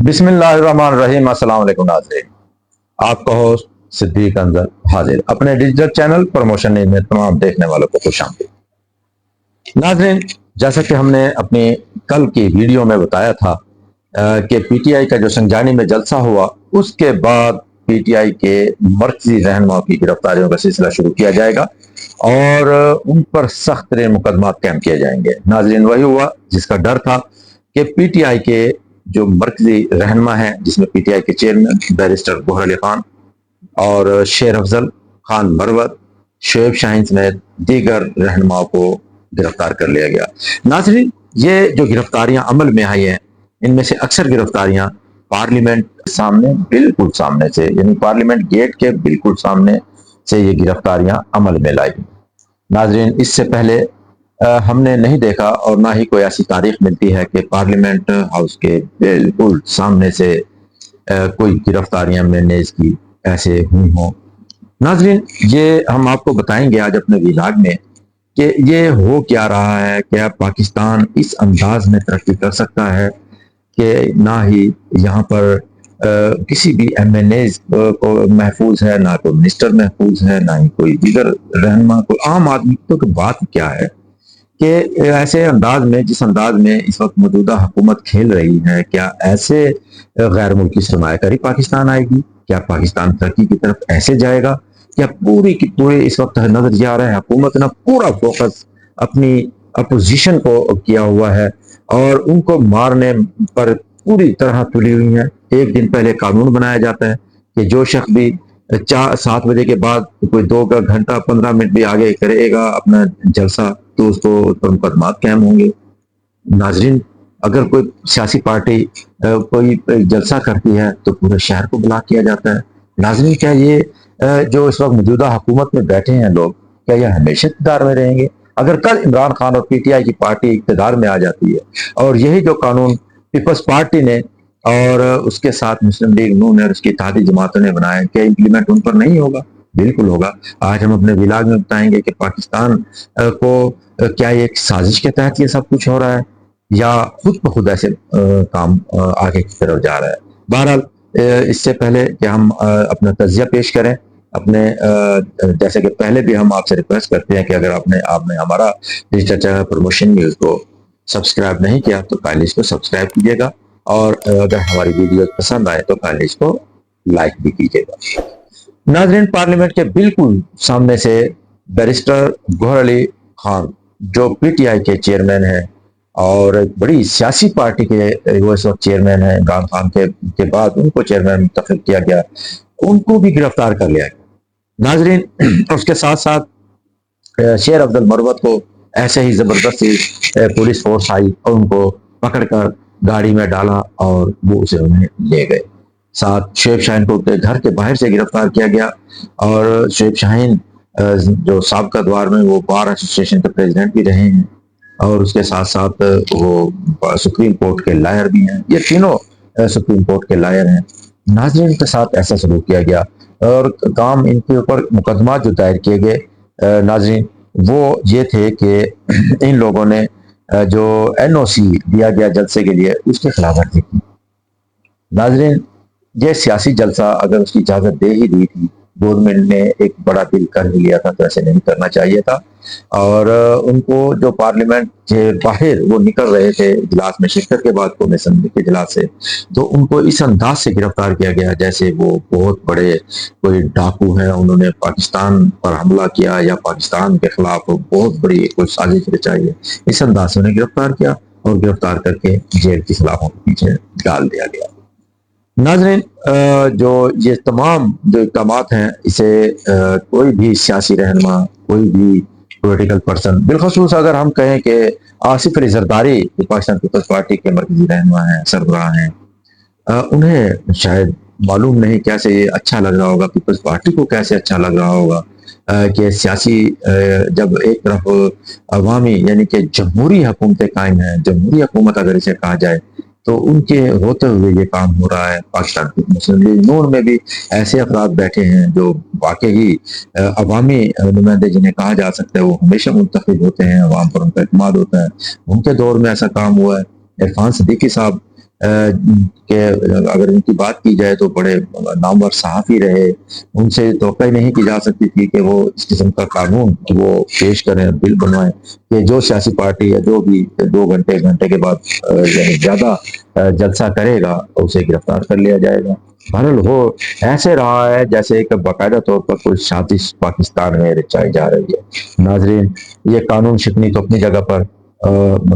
بسم اللہ الرحمن الرحیم۔ السلام علیکم ناظرین، آپ کا ہوسٹ صدیق انضر حاضر اپنے ڈیجیٹل چینل پروموشن نیوز میں تمام دیکھنے والوں کو خوش آمدید۔ ناظرین، جیسا کہ ہم نے اپنی کل کی ویڈیو میں بتایا تھا کہ پی ٹی آئی کا جو سنجانی میں جلسہ ہوا، اس کے بعد پی ٹی آئی کے مرکزی رہنماؤں کی گرفتاریوں کا سلسلہ شروع کیا جائے گا اور ان پر سخت ترین مقدمات قائم کیے جائیں گے۔ ناظرین، وہی ہوا جس کا ڈر تھا کہ پی ٹی آئی کے جو مرکزی رہنما ہیں، جس میں پی ٹی آئی کے چیئرمین بیرسٹر گوہر علی خان اور شیر افضل خان مروت، شعیب شاہین سمیت دیگر رہنماؤں کو گرفتار کر لیا گیا۔ ناظرین، یہ جو گرفتاریاں عمل میں آئی ہیں، ان میں سے اکثر گرفتاریاں پارلیمنٹ سامنے، بالکل سامنے سے، یعنی پارلیمنٹ گیٹ کے بالکل سامنے سے یہ گرفتاریاں عمل میں لائی۔ ناظرین، اس سے پہلے ہم نے نہیں دیکھا اور نہ ہی کوئی ایسی تاریخ ملتی ہے کہ پارلیمنٹ ہاؤس کے بالکل سامنے سے کوئی گرفتاریاں میرنیز کی ایسے ہوئی ہوں۔ ناظرین، یہ ہم آپ کو بتائیں گے آج اپنے ویلاگ میں کہ یہ ہو کیا رہا ہے، کیا پاکستان اس انداز میں ترقی کر سکتا ہے کہ نہ ہی یہاں پر کسی بھی ایم این ایز کو محفوظ ہے، نہ کوئی منسٹر محفوظ ہے، نہ ہی کوئی دیگر رہنما، کوئی عام آدمی۔ تو بات کیا ہے کہ ایسے انداز میں، جس انداز میں اس وقت موجودہ حکومت کھیل رہی ہے، کیا ایسے غیر ملکی سرمایہ کاری پاکستان آئے گی؟ کیا پاکستان ترقی کی طرف ایسے جائے گا؟ کیا پوری کی پوری اس وقت نظر یہ آ رہا ہے حکومت نے پورا فوکس اپنی اپوزیشن کو کیا ہوا ہے اور ان کو مارنے پر پوری طرح تلی ہوئی ہے۔ ایک دن پہلے قانون بنایا جاتا ہے کہ جو شخص بھی 7 بجے کے بعد کوئی 2 گھنٹہ 15 منٹ بھی آگے کرے گا اپنا جلسہ تو اس کو مقدمات قائم ہوں گے۔ ناظرین، اگر کوئی سیاسی پارٹی کوئی جلسہ کرتی ہے تو پورے شہر کو بلاک کیا جاتا ہے۔ ناظرین، کیا یہ جو اس وقت موجودہ حکومت میں بیٹھے ہیں لوگ، کیا یہ ہمیشہ اقتدار میں رہیں گے؟ اگر کل عمران خان اور پی ٹی آئی کی پارٹی اقتدار میں آ جاتی ہے اور یہی جو قانون پیپلز پارٹی نے اور اس کے ساتھ مسلم لیگ نون اور اس کی اتحادی جماعتوں نے بنایا، کیا امپلیمنٹ ان پر نہیں ہوگا؟ بالکل ہوگا۔ آج ہم اپنے ویلاگ میں بتائیں گے کہ پاکستان کو کیا یہ ایک سازش کے تحت یہ سب کچھ ہو رہا ہے یا خود بخود ایسے کام آگے کی طرف جا رہا ہے۔ بہرحال، اس سے پہلے کہ ہم اپنا تجزیہ پیش کریں، اپنے جیسے کہ پہلے بھی ہم آپ سے ریکویسٹ کرتے ہیں کہ اگر آپ نے ہمارا ڈیجیٹل چینل پروموشن نیوز کو سبسکرائب نہیں کیا تو پہلے اس کو سبسکرائب کیجیے گا، اور اگر ہماری ویڈیو پسند آئے تو پہلے اس کو لائک بھی کیجیے گا۔ ناظرین، پارلیمنٹ کے بالکل سامنے سے بیرسٹر گوہر علی خان، جو پی ٹی آئی کے چیئرمین ہیں اور ایک بڑی سیاسی پارٹی کے وہ اس وقت چیئرمین ہیں، عمران خان کے بعد ان کو چیئرمین منتخب کیا گیا، ان کو بھی گرفتار کر لیا گیا۔ ناظرین، اس کے ساتھ ساتھ شیر افضل مروت کو ایسے ہی زبردستی پولیس فورس آئی اور ان کو پکڑ کر گاڑی میں ڈالا اور وہ اسے انہیں لے گئے۔ ساتھ شعیب شاہین کو گھر کے باہر سے گرفتار کیا گیا، اور شعیب شاہین جو سابقہ دور میں وہ بار ایسوسیشن کے پریزیڈنٹ بھی رہے ہیں اور اس کے ساتھ ساتھ وہ سپریم کورٹ کے لائر بھی ہیں، یہ تینوں سپریم کورٹ کے لائر ہیں۔ ناظرین، کے ساتھ ایسا سلوک کیا گیا اور کام ان کے اوپر مقدمات جو دائر کیے گئے ناظرین وہ یہ تھے کہ ان لوگوں نے جو این او سی دیا گیا جلسے کے لیے اس کے خلاف ورزی کی۔ ناظرین، یہ سیاسی جلسہ اگر اس کی اجازت دے ہی دی تھی، گورنمنٹ نے ایک بڑا بل کر ہی لیا تھا تو ایسے نہیں کرنا چاہیے تھا، اور ان کو جو پارلیمنٹ کے باہر وہ نکل رہے تھے اجلاس میں شرکت کے بعد قومی اسمبلی کے اجلاس سے، تو ان کو اس انداز سے گرفتار کیا گیا جیسے وہ بہت بڑے کوئی ڈاکو ہیں، انہوں نے پاکستان پر حملہ کیا یا پاکستان کے خلاف بہت بڑی کوئی سازش رچائی ہے۔ اس انداز سے انہیں گرفتار کیا اور گرفتار کر کے جیل کی سلاخوں کے پیچھے ڈال دیا گیا۔ ناظرین، جو یہ تمام جو اقدامات ہیں، اسے کوئی بھی سیاسی رہنما، کوئی بھی پولیٹیکل پرسن، بالخصوص اگر ہم کہیں کہ آصف علی زرداری جو پاکستان پیپلز پارٹی کے مرکزی رہنما ہیں، سربراہ ہیں، انہیں شاید معلوم نہیں کیسے یہ اچھا لگ رہا ہوگا، پیپلز پارٹی کو کیسے اچھا لگ رہا ہوگا کہ سیاسی جب ایک طرف عوامی یعنی کہ جمہوری حکومتیں قائم ہیں، جمہوری حکومت اگر اسے کہا جائے، تو ان کے ہوتے ہوئے یہ کام ہو رہا ہے۔ پاکستان کی مسلم لیگ نون میں بھی ایسے افراد بیٹھے ہیں جو واقعی عوامی نمائندے جنہیں کہا جا سکتا ہے، وہ ہمیشہ منتخب ہوتے ہیں، عوام پر ان کا اعتماد ہوتا ہے، ان کے دور میں ایسا کام ہوا ہے۔ عرفان صدیقی صاحب کہ اگر ان کی بات کی جائے تو بڑے نامور صحافی رہے، ان سے توقع نہیں کی جا سکتی تھی کہ وہ اس قسم کا قانون وہ پیش کریں، بل بنوائیں کہ جو سیاسی پارٹی یا جو بھی 2 گھنٹے کے بعد یعنی زیادہ جلسہ کرے گا اسے گرفتار کر لیا جائے گا۔ بہرحال وہ ایسے رہا ہے جیسے ایک باقاعدہ طور پر کوئی سازش پاکستان میں رچائی جا رہی ہے۔ ناظرین، یہ قانون شکنی تو اپنی جگہ پر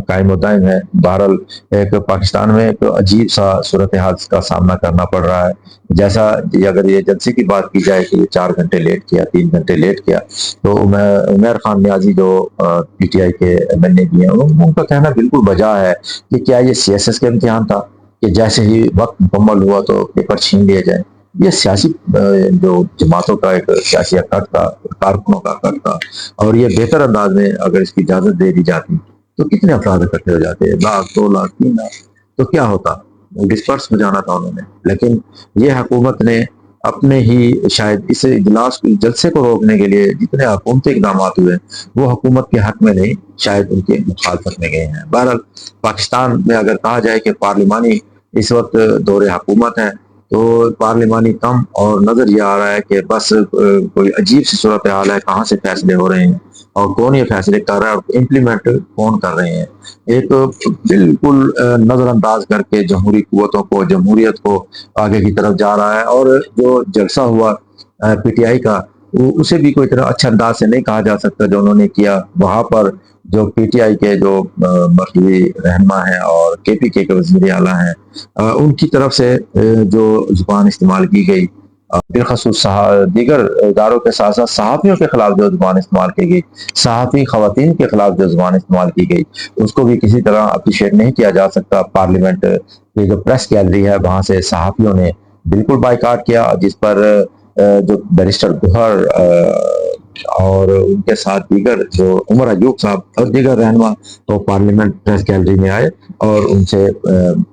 قائم و دائم ہے۔ بہرحال ایک پاکستان میں ایک عجیب سا صورتحال کا سامنا کرنا پڑ رہا ہے۔ جیسا اگر یہ جلسے کی بات کی جائے کہ یہ 4 گھنٹے لیٹ کیا، 3 گھنٹے لیٹ کیا، تو عمیر خان نیازی جو پی ٹی آئی کے ایم ایل اے بھی ہیں، ان کا کہنا بالکل بجا ہے کہ کیا یہ سی ایس ایس کا امتحان تھا کہ جیسے ہی وقت مکمل ہوا تو پیپر چھین لیے جائیں۔ یہ سیاسی جو جماعتوں کا ایک سیاسی اکٹ تھا، کارکنوں کا اکٹ تھا، اور یہ بہتر انداز میں اگر اس کی اجازت دے دی جاتی تو کتنے افراد اکٹھے ہو جاتے، 1 لاکھ 2 لاکھ 3 لاکھ، تو کیا ہوتا، ڈسپرس ہو جانا تھا انہوں نے۔ لیکن یہ حکومت نے اپنے ہی شاید اس اجلاس جلسے کو روکنے کے لیے جتنے حکومتی اقدامات ہوئے وہ حکومت کے حق میں نہیں، شاید ان کے مخالفت میں گئے ہیں۔ بہرحال پاکستان میں اگر کہا جائے کہ پارلیمانی اس وقت دور حکومت ہے تو پارلیمانی کم، اور نظر یہ آ رہا ہے کہ بس کوئی عجیب سی صورتحال ہے، کہاں سے فیصلے ہو رہے ہیں اور کون یہ فیصلے کر رہا ہے اور امپلیمنٹ کون کر رہے ہیں۔ ایک بالکل نظر انداز کر کے جمہوری قوتوں کو، جمہوریت کو آگے کی طرف جا رہا ہے۔ اور جو جلسہ ہوا پی ٹی آئی کا، اسے بھی کوئی طرح اچھا انداز سے نہیں کہا جا سکتا جو انہوں نے کیا۔ وہاں پر جو پی ٹی آئی کے جو مرکزی رہنما ہیں اور کے پی کے وزیر اعلیٰ ہیں، ان کی طرف سے جو زبان استعمال کی گئی، بالخصوص دیگر اداروں کے ساتھ ساتھ صحافیوں کے خلاف جو زبان استعمال کی گئی، صحافی خواتین کے خلاف جو زبان استعمال کی گئی، اس کو بھی کسی طرح اپریشیٹ نہیں کیا جا سکتا۔ پارلیمنٹ کی جو پریس گیلری ہے وہاں سے صحافیوں نے بالکل بائیکاٹ کیا، جس پر جو بیرسٹر گوہر اور ان کے ساتھ دیگر جو عمر ایوب صاحب اور دیگر رہنما تو پارلیمنٹ پریس گیلری میں آئے اور ان سے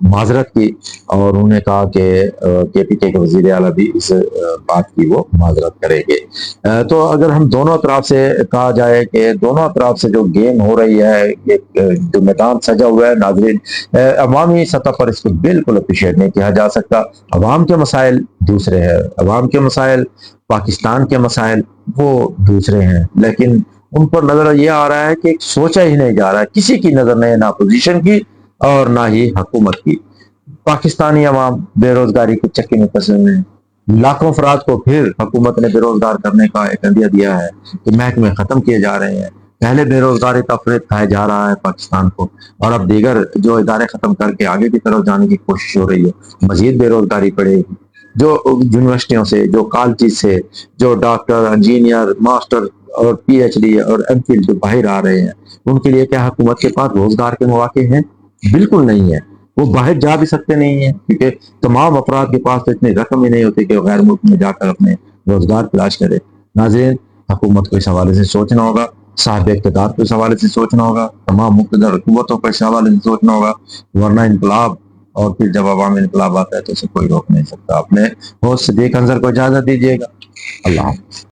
معذرت کی، اور انہوں نے کہا کہ پی کے وزیر اعلیٰ بھی اس بات کی وہ معذرت کریں گے۔ تو اگر ہم دونوں اطراف سے کہا جائے کہ دونوں اطراف سے جو گیم ہو رہی ہے، جو میدان سجا ہوا ہے، ناظرین، عوامی سطح پر اس کو بالکل اپریشیٹ نہیں کیا جا سکتا۔ عوام کے مسائل دوسرے ہیں، عوام کے مسائل، پاکستان کے مسائل وہ دوسرے ہیں، لیکن ان پر نظر یہ آ رہا ہے کہ سوچا ہی نہیں جا رہا ہے، کسی کی نظر نہیں، نہ اپوزیشن کی اور نہ ہی حکومت کی۔ پاکستانی عوام بے روزگاری کے چکے میں پھنسے ہوئے ہیں۔ لاکھوں افراد کو پھر حکومت نے بے روزگار کرنے کا ایک عندیہ دیا ہے کہ محکمے ختم کیے جا رہے ہیں۔ پہلے بے روزگاری کا فریب کھایا جا رہا ہے پاکستان کو، اور اب دیگر جو ادارے ختم کر کے آگے کی طرف جانے کی کوشش ہو رہی ہے، مزید بے روزگاری بڑھے گی۔ جو یونیورسٹیوں سے، جو کالجز سے، جو ڈاکٹر، انجینئر، ماسٹر اور پی ایچ ڈی اور ایم فل جو باہر آ رہے ہیں، ان کے لیے کیا حکومت کے پاس روزگار کے مواقع ہیں؟ بالکل نہیں ہے۔ وہ باہر جا بھی سکتے نہیں ہیں کیونکہ تمام افراد کے پاس تو اتنی رقم ہی نہیں ہوتی کہ وہ غیر ملک میں جا کر اپنے روزگار تلاش کرے۔ ناظرین، حکومت کو اس حوالے سے سوچنا ہوگا، صاحب اقتدار کو اس حوالے سے سوچنا ہوگا، تمام مقتدر حکومتوں کو اس حوالے سے سوچنا ہوگا، ورنہ انقلاب، اور پھر جب عوامی انقلاب آتا ہے تو اسے کوئی روک نہیں سکتا۔ اپنے ہوسٹ صدیق انصر کو اجازت دیجیے گا۔ اللہ حافظ۔